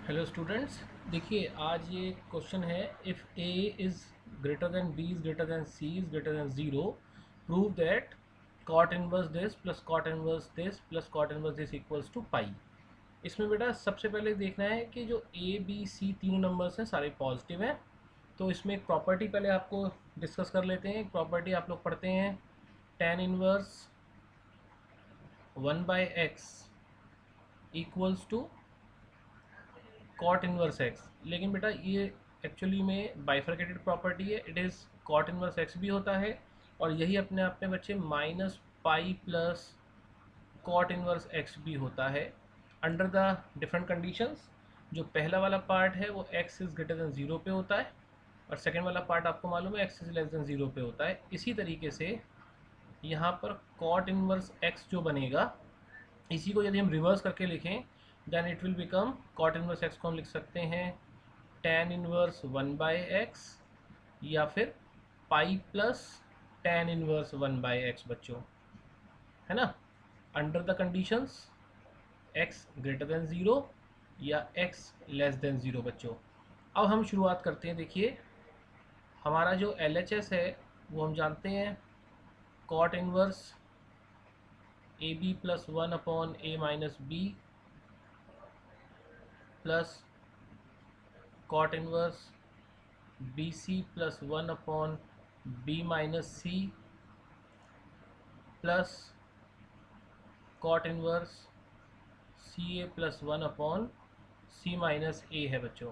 Hello students, देखिए आज ये क्वेश्चन है if a is greater than b is greater than c is greater than 0, prove that cot inverse this plus cot inverse this plus cot inverse this equals to pi. इसमें बेटा सबसे पहले देखना है कि जो a b c तीनों numbers हैं सारे पॉजिटिव हैं। तो इसमें एक प्रॉपर्टी पहले आपको डिस्कस कर लेते हैं। एक प्रॉपर्टी आप लोग पढ़ते हैं, tan inverse 1/x equals to cot inverse x. लेकिन बेटा ये एक्चुअली में बाइफरकेटेड प्रॉपर्टी है। It is cot inverse x भी होता है और यही अपने आप में बच्चे minus pi plus cot inverse x भी होता है अंडर द डिफरेंट कंडीशंस। जो पहला वाला पार्ट है वो x is greater than zero पे होता है और सेकेंड वाला पार्ट आपको मालूम है x is less than zero पे होता है। इसी तरीके से यहाँ पर कॉट इनवर्स एक्स जो बनेगा, इसी को यदि हम रिवर्स करके लिखें then it will become cot inverse x को हम लिख सकते हैं tan इनवर्स 1/x या फिर pi plus tan inverse 1/x बच्चों, है ना, under the conditions x greater than zero या x लेस देन ज़ीरो बच्चों। अब हम शुरुआत करते हैं। देखिए हमारा जो LHS है वो हम जानते हैं cot inverse a b plus one upon a minus b plus cot inverse b c plus one upon b minus c plus cot inverse c a plus one upon c minus a है बच्चों।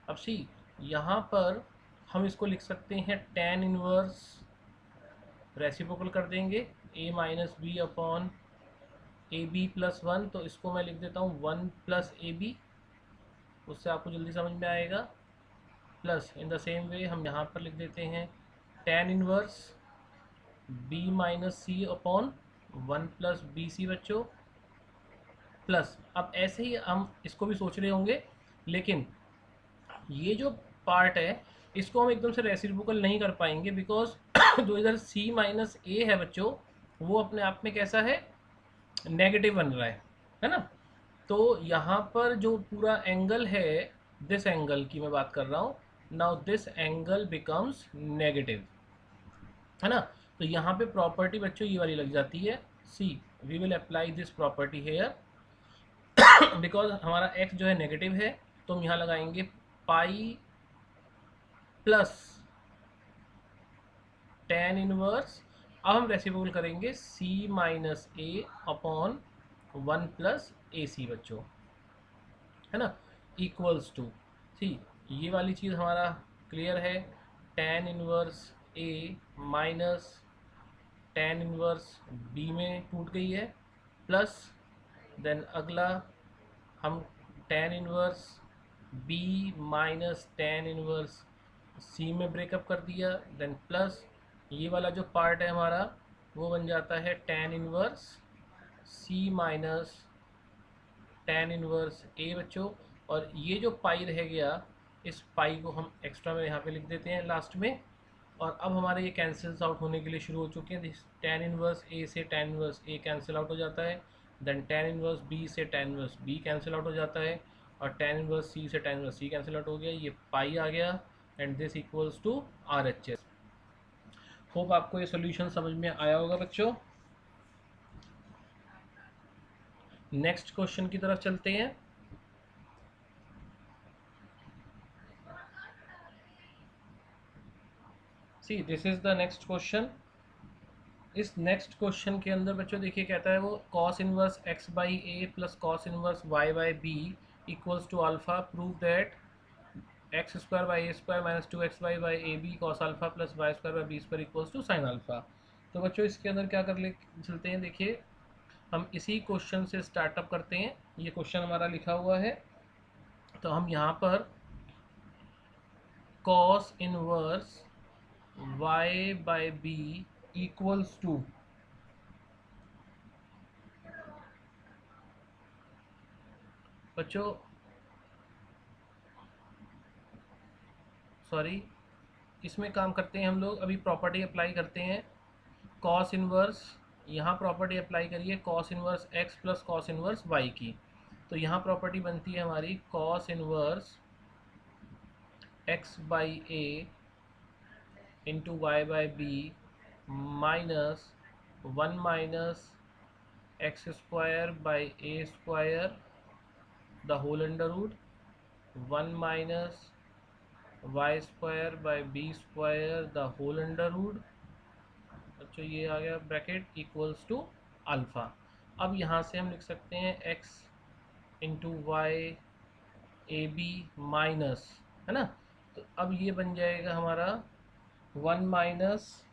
अब सी यहाँ पर हम इसको लिख सकते हैं tan इनवर्स, रेसिप्रोकल कर देंगे a minus b upon a b plus one. तो इसको मैं लिख देता हूँ वन प्लस ए बी, उससे आपको जल्दी समझ में आएगा। Plus in the same way हम यहाँ पर लिख देते हैं tan inverse b minus c upon one plus b c बच्चों। प्लस अब ऐसे ही हम इसको भी सोच रहे होंगे, लेकिन ये जो पार्ट है इसको हम एकदम से रेसिप्रोकल नहीं कर पाएंगे बिकॉज जो इधर c माइनस ए है बच्चों वो अपने आप में कैसा है, नेगेटिव बन रहा है ना। तो यहाँ पर जो पूरा एंगल है, दिस एंगल की मैं बात कर रहा हूँ, now this angle becomes negative, है ना। तो यहाँ पे प्रॉपर्टी बच्चों ये वाली लग जाती है c, we will apply this property here because हमारा x जो है नेगेटिव है तो हम यहाँ लगाएंगे पाई प्लस tan इनवर्स। अब हम रेसिप्रोकल करेंगे c माइनस ए अपॉन वन प्लस ए सी बच्चों, है ना, इक्वल्स टू सी। ये वाली चीज़ हमारा क्लियर है, tan inverse a minus tan inverse b में टूट गई है, प्लस देन अगला हम tan inverse b minus tan inverse c में ब्रेकअप कर दिया, देन प्लस ये वाला जो पार्ट है हमारा वो बन जाता है tan inverse c minus tan inverse a बच्चों। और ये जो पाई रह गया इस पाई को हम एक्स्ट्रा में यहाँ पे लिख देते हैं लास्ट में। और अब हमारे ये कैंसिल्स आउट होने के लिए शुरू हो चुके हैं। tan इनवर्स a से tan inverse a cancel out हो जाता है, देन tan इनवर्स b से tan inverse b cancel out हो जाता है और tan इनवर्स c से tan inverse c cancel out हो गया। ये पाई आ गया and this equals to RHS। Hope आपको ये सोल्यूशन समझ में आया होगा बच्चों। नेक्स्ट क्वेश्चन की तरफ चलते हैं। See this is the next question. इस नेक्स्ट क्वेश्चन के अंदर बच्चों देखिए कहता है वो cos inverse x by a plus cos inverse y by b equals to alpha, prove that x square by a square minus two x y by a b cos alpha plus y square by b square equals to sine alpha. तो बच्चों इसके अंदर क्या कर ले चलते हैं, देखिए हम इसी क्वेश्चन से स्टार्टअप करते हैं। ये क्वेश्चन हमारा लिखा हुआ है तो हम यहाँ पर cos inverse y by b equals to बच्चों सॉरी इसमें काम करते हैं हम लोग, अभी प्रॉपर्टी अप्लाई करते हैं। cos इनवर्स यहाँ प्रॉपर्टी अप्लाई करिए cos inverse x plus cos inverse y की। तो यहाँ प्रॉपर्टी बनती है हमारी cos inverse x by a into y by b minus 1 minus x square by a square the whole under root 1 minus y square by b square the whole under root. अच्छा ये आ गया bracket equals to alpha. अब यहाँ से हम लिख सकते हैं x into y a b minus, है ना, तो अब ये बन जाएगा हमारा 1 माइनस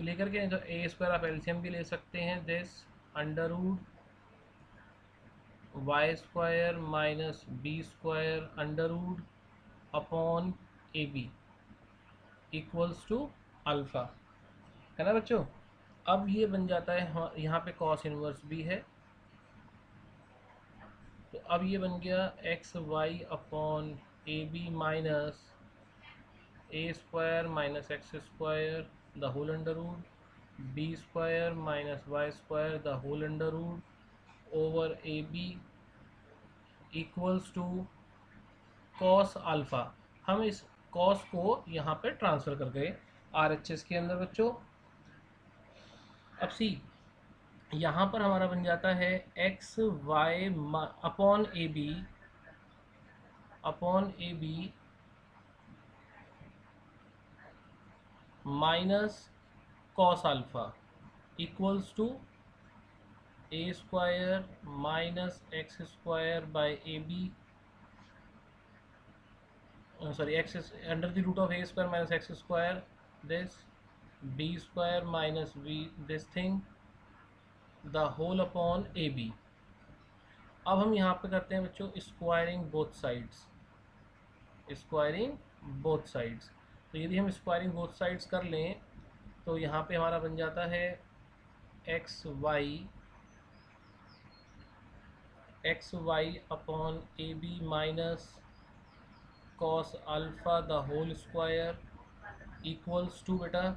लेकर के, तो ए स्क्वायर आप एलसीएम भी ले सकते हैं, this under root y square minus b square under root upon a b equals to alpha, है ना बच्चों। अब ये बन जाता है, यहाँ पे कॉस इनवर्स भी है, तो अब ये बन गया x y upon a b minus a square minus x square the whole under root b square minus y square the whole under root over a b equals to cos alpha. हम इस cos को यहाँ पे transfer कर गए RHS के अंदर बच्चों। अब सी यहाँ पर हमारा बन जाता है x y upon a b minus cos alpha equals to a square minus x square by a b, sorry x under the root of a square minus x square this b square minus b this thing the whole upon a b. अब हम यहाँ पे करते हैं बच्चों squaring both sides, तो यदि हम स्क्वायरिंग बोथ साइड्स कर लें तो यहाँ पे हमारा बन जाता है x y upon a b minus cos alpha the whole square equals to, बेटा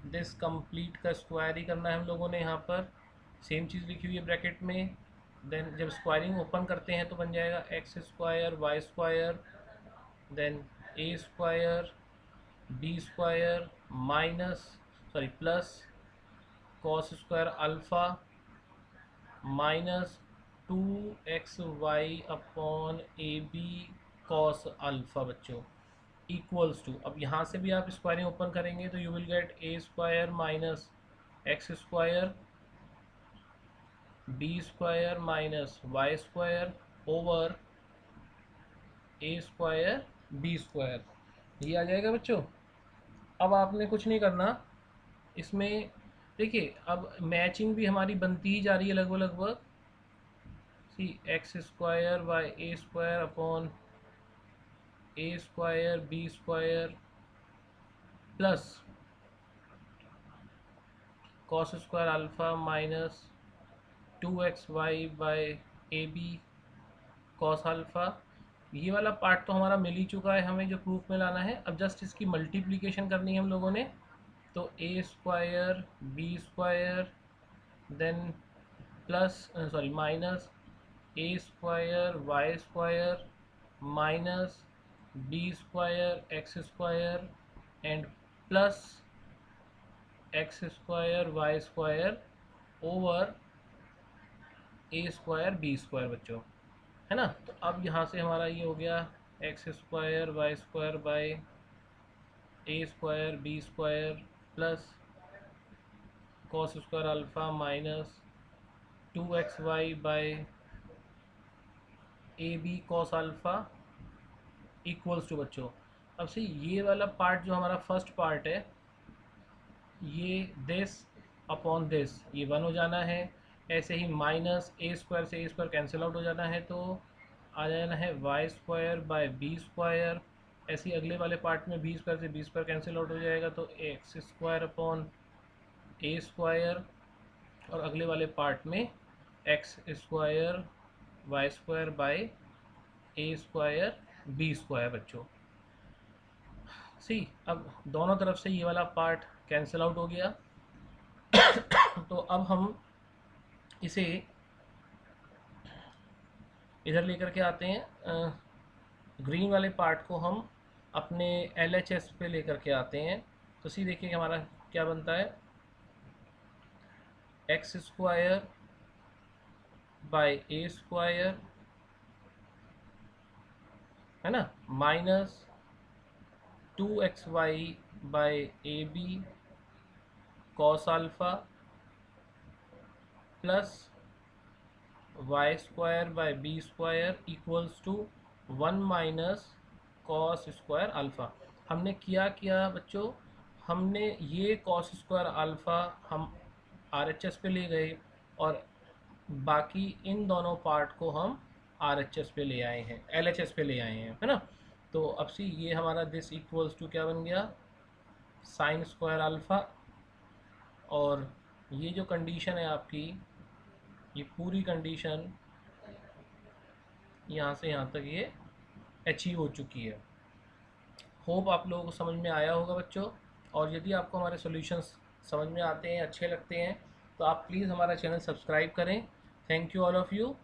दिस कंप्लीट का स्क्वायर ही करना है हम लोगों ने, यहाँ पर सेम चीज़ लिखी हुई है ब्रैकेट में। देन जब स्क्वायरिंग ओपन करते हैं तो बन जाएगा x square y square then a square b square minus plus cos square alpha minus 2xy upon a b cos alpha बच्चों इक्वल्स टू, अब यहाँ से भी आप स्क्वायरिंग ओपन करेंगे तो you will get a square minus x square b square minus y square over a square b square, ये आ जाएगा बच्चों। अब आपने कुछ नहीं करना इसमें, देखिए अब मैचिंग भी हमारी बनती ही जा रही है लगभग सी x square by a square upon a square b square plus cos square alpha minus 2xy by a b cos alpha. ये वाला पार्ट तो हमारा मिल ही चुका है, हमें जो प्रूफ में लाना है अब जस्ट इसकी मल्टीप्लिकेशन करनी है हम लोगों ने, तो a square b square then plus minus a square y square minus b square x square and plus x square y square over a square b square बच्चों, है ना। तो अब यहाँ से हमारा ये हो गया x square y square by a square b square plus cos square alpha minus 2xy by a b cos alpha equals to बच्चों। अब से ये वाला पार्ट जो हमारा फर्स्ट पार्ट है ये दिस अपॉन दिस ये 1 हो जाना है, ऐसे ही माइनस ए स्क्वायर से ए स्क्वायर कैंसिल आउट हो जाना है तो आ जाना है y square by b square, ऐसे ही अगले वाले पार्ट में बी स्क्वायर से बी स्क्वायर कैंसिल आउट हो जाएगा तो x square upon a square, और अगले वाले पार्ट में x square y square by a square b square बच्चों। सी अब दोनों तरफ से ये वाला पार्ट कैंसिल आउट हो गया तो अब हम इसे इधर लेकर के आते हैं, ग्रीन वाले पार्ट को हम अपने LHS पे लेकर के आते हैं। तो सी देखिए कि हमारा क्या बनता है, x square by a square, है ना, minus 2xy by a b cos alpha plus y square by b square equals to 1 minus cos square alpha. हमने क्या बच्चों, हमने ये कॉस स्क्वायर अल्फ़ा हम RHS पे ले गए और बाकी इन दोनों पार्ट को हम RHS पे ले आए हैं, LHS पे ले आए हैं, है ना। तो अब सी ये हमारा दिस इक्वल्स टू क्या बन गया, साइन स्क्वायर अल्फ़ा, और ये जो कंडीशन है आपकी, ये पूरी कंडीशन यहाँ से यहाँ तक ये अचीव हो चुकी है। होप आप लोगों को समझ में आया होगा बच्चों। और यदि आपको हमारे सॉल्यूशंस समझ में आते हैं, अच्छे लगते हैं, तो आप प्लीज़ हमारा चैनल सब्सक्राइब करें। Thank you all of you.